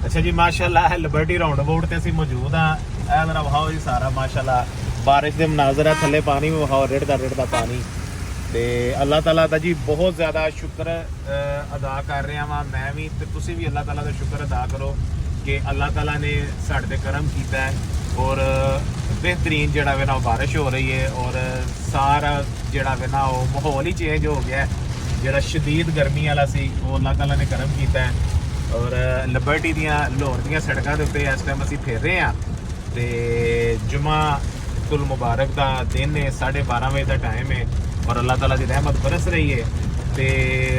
अच्छा जी माशाल्लाह liberty round about ते ਅਸੀਂ ਮੌਜੂਦ ਆ। ਇਹ ਮੇਰਾ ਵਹਾਓ ਜੀ ਸਾਰਾ ਮਾਸ਼ਾਅੱਲਾ ਬਾਰਿਸ਼ ਦੇ ਮਨਾਜ਼ਰ ਹੈ, ਥੱਲੇ ਪਾਣੀ ਵੀ ਵਹਾਓ ਰਿੜਦਾ ਪਾਣੀ। ਤੇ ਅੱਲਾਹ ਤਾਲਾ ਦਾ ਜੀ ਬਹੁਤ ਜ਼ਿਆਦਾ ਸ਼ੁਕਰ ਅਦਾ ਕਰ ਰਿਹਾ ਵਾਂ ਮੈਂ ਵੀ, ਤੇ ਤੁਸੀਂ ਵੀ ਅੱਲਾਹ ਤਾਲਾ ਦਾ ਸ਼ੁਕਰ ਅਦਾ ਕਰੋ ਕਿ ਅੱਲਾਹ ਤਾਲਾ ਨੇ ਸਾਡੇ ਤੇ ਕਰਮ ਕੀਤਾ ਹੈ ਔਰ बेहतरीन ਜਿਹੜਾ ਵੇ ਨਾ ਬਾਰਿਸ਼ ਹੋ ਰਹੀ ਹੈ ਔਰ ਸਾਰਾ ਜਿਹੜਾ ਵੇ ਨਾ ਉਹ ਮਾਹੌਲ ਹੀ ਚੇਂਜ ਹੋ ਗਿਆ। ਜਿਹੜਾ ਸ਼ਦੀਦ ਗਰਮੀ ਵਾਲਾ ਸੀ ਉਹ ਅੱਲਾਹ ਤਾਲਾ ਨੇ ਕਰਮ ਕੀਤਾ ਹੈ। ਔਰ ਲਿਬਰਟੀ ਦੀਆਂ ਲਾਹੌਰ ਦੀਆਂ ਸੜਕਾਂ ਦੇ ਉੱਤੇ ਇਸ ਟਾਈਮ ਅਸੀਂ ਫਿਰ ਰਹੇ ਹਾਂ ਤੇ ਜੁਮਾ ਤੁਲ ਮੁਬਾਰਕ ਦਾ ਦਿਨ ਹੈ, 12:30 ਵਜੇ ਦਾ ਟਾਈਮ ਹੈ ਔਰ ਅੱਲਾਹ ਤਾਲਾ ਦੀ ਰਹਿਮਤ ਬਰਸ ਰਹੀ ਹੈ। ਤੇ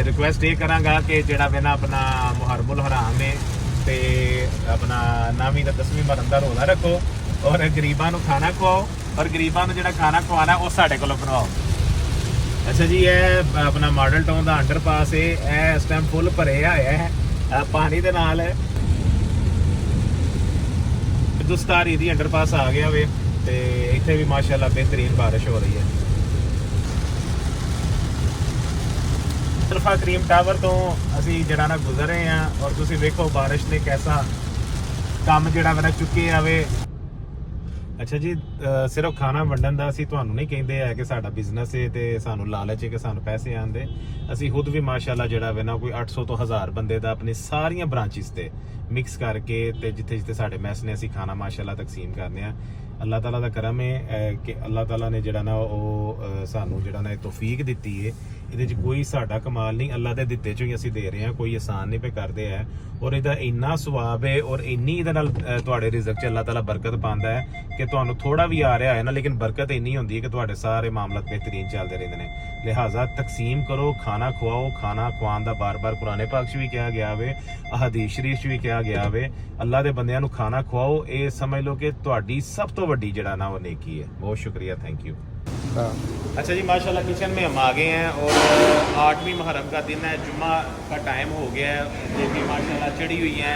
ਰਿਕੁਐਸਟ ਇਹ ਕਰਾਂਗਾ ਕਿ ਜਿਹੜਾ ਵੇ ਨਾ ਆਪਣਾ ਮੁਹਰਮੁਲ ਹਰਾਮ ਹੈ ਤੇ ਆਪਣਾ 9ਵੀਂ ਦਾ 10ਵੀਂ ਮਰਨ ਦਾ ਰੋਜ਼ਾ ਰੱਖੋ ਔਰ ਗਰੀਬਾਂ ਨੂੰ ਖਾਣਾ ਖਵਾਓ ਔਰ ਗਰੀਬਾਂ ਨੂੰ ਜਿਹੜਾ ਖਾਣਾ ਖਵਾਣਾ ਉਹ ਸਾਡੇ ਕੋਲੋਂ ਬਣਵਾਓ। ਅੱਛਾ ਜੀ ਇਹ ਆਪਣਾ ਮਾਡਲ ਟਾਊਨ ਦਾ ਅੰਡਰਪਾਸ ਹੈ, ਇਹ ਇਸ ਟਾਈਮ ਫੁੱਲ ਭਰਿਆ ਹੋਇਆ ਹੈ ਪਾਣੀ ਦੇ ਨਾਲ। ਹਿੰਦੁਸਤਾਨ ਦੀ ਅੰਡਰਪਾਸ ਆ ਗਿਆ ਵੇ ਤੇ ਇੱਥੇ ਵੀ ਮਾਸ਼ਾਅੱਲਾ ਬਿਹਤਰੀਨ ਬਾਰਿਸ਼ ਹੋ ਰਹੀ ਹੈ। ਅਲਫਾ ਕਰੀਮ ਟਾਵਰ ਤੋਂ ਅਸੀਂ ਜਿਹੜਾ ਨਾ ਗੁਜ਼ਰ ਰਹੇ ਹਾਂ ਔਰ ਤੁਸੀਂ ਵੇਖੋ ਬਾਰਿਸ਼ ਨੇ ਕੈਸਾ ਕੰਮ ਜਿਹੜਾ ਮੇਰਾ ਚੁੱਕੇ ਆਵੇ। ਅੱਛਾ ਜੀ ਸਿਰਫ ਖਾਣਾ ਵੰਡਣ ਦਾ ਅਸੀਂ ਤੁਹਾਨੂੰ ਨਹੀਂ ਕਹਿੰਦੇ ਹੈ ਕਿ ਸਾਡਾ ਬਿਜ਼ਨਸ ਹੈ ਤੇ ਸਾਨੂੰ ਲਾਲਚ ਹੈ ਕਿ ਸਾਨੂੰ ਪੈਸੇ ਆਉਂਦੇ। ਅਸੀਂ ਖੁਦ ਵੀ ਮਾਸ਼ਾਅੱਲਾ ਜਿਹੜਾ ਵੇ ਨਾ ਕੋਈ 800 ਤੋਂ 1000 ਬੰਦੇ ਦਾ ਆਪਣੀ ਸਾਰੀਆਂ ਬ੍ਰਾਂਚਿਸ ਤੇ ਮਿਕਸ ਕਰਕੇ ਤੇ ਜਿੱਥੇ ਜਿੱਥੇ ਸਾਡੇ ਮੈਸ ਨੇ ਅਸੀਂ ਖਾਣਾ ਮਾਸ਼ਾਅੱਲਾ ਤਕਸੀਮ ਕਰਨੇ ਆ। ਅੱਲਾਹ ਤਾਲਾ ਦਾ ਕਰਮ ਹੈ ਕਿ ਅੱਲਾਹ ਤਾਲਾ ਨੇ ਜਿਹੜਾ ਨਾ ਉਹ ਸਾਨੂੰ ਜਿਹੜਾ ਨਾ ਇਹ ਤੌਫੀਕ ਦਿੱਤੀ ਹੈ। ਇਹਦੇ 'ਚ ਕੋਈ ਸਾਡਾ ਕਮਾਲ ਨਹੀਂ, ਅੱਲਾਹ ਦੇ ਦਿੱਤੇ 'ਚੋਂ ਹੀ ਅਸੀਂ ਦੇ ਰਹੇ ਹਾਂ, ਕੋਈ ਆਸਾਨ ਨਹੀਂ ਪੇ ਕਰਦੇ ਹੈ। ਔਰ ਇਹਦਾ ਇੰਨਾ ਸਵਾਬ ਹੈ ਔਰ ਇੰਨੀ ਇਹਦੇ ਨਾਲ ਤੁਹਾਡੇ ਰਿਜ਼ਕ 'ਚ ਅੱਲਾਹ ਤਾਲਾ ਬਰਕਤ ਪਾਉਂਦਾ ਹੈ ਕਿ ਤੁਹਾਨੂੰ ਥੋੜਾ ਵੀ ਆ ਰਿਹਾ ਹੈ ਨਾ ਲੇਕਿਨ ਬਰਕਤ ਇੰਨੀ ਹੁੰਦੀ ਹੈ ਕਿ ਤੁਹਾਡੇ ਸਾਰੇ ਮਾਮਲਾਤ ਬਿਹਤਰੀਨ ਚੱਲਦੇ ਰਹਿੰਦੇ ਨੇ। ਲਿਹਾਜ਼ਾ ਤਕਸੀਮ ਕਰੋ, ਖਾਣਾ ਖਵਾਓ। ਖਾਣਾ ਖਵਾਉਣ ਦਾ ਬਾਰ-ਬਾਰ ਕੁਰਾਨ ਪਾਕ 'ਚ ਵੀ ਕਿਹਾ ਗਿਆ ਵੇ, ਅਹਾਦੀਸ ਸ਼ਰੀਫ 'ਚ ਵੀ ਕਿਹਾ ਗਿਆ ਵੇ। ਅੱਲਾਹ ਦੇ ਬੰਦਿਆਂ ਨੂੰ ਖਾਣਾ ਖਵਾਓ, ਇਹ ਸਮਝ ਲਓ ਕਿ ਤੁਹਾਡੀ ਸਭ ਤੋਂ ਵੱਡੀ ਜਿਹੜਾ ना वो नेकी है। बहुत शुक्रिया, थैंक यू। अच्छा जी माशाल्लाह किचन में हम आ गए हैं और 8वीं मुहर्रम का दिन है, जुम्मा का टाइम हो गया है। ये भी माशाल्लाह चढ़ी हुई है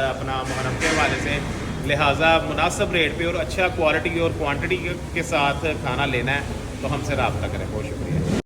अपना मुहर्रम के हवाले से, लिहाजा मुनासिब रेट पे और अच्छा क्वालिटी और क्वांटिटी के साथ खाना लेना है तो हमसे रब्ता करें। बहुत शुक्रिया।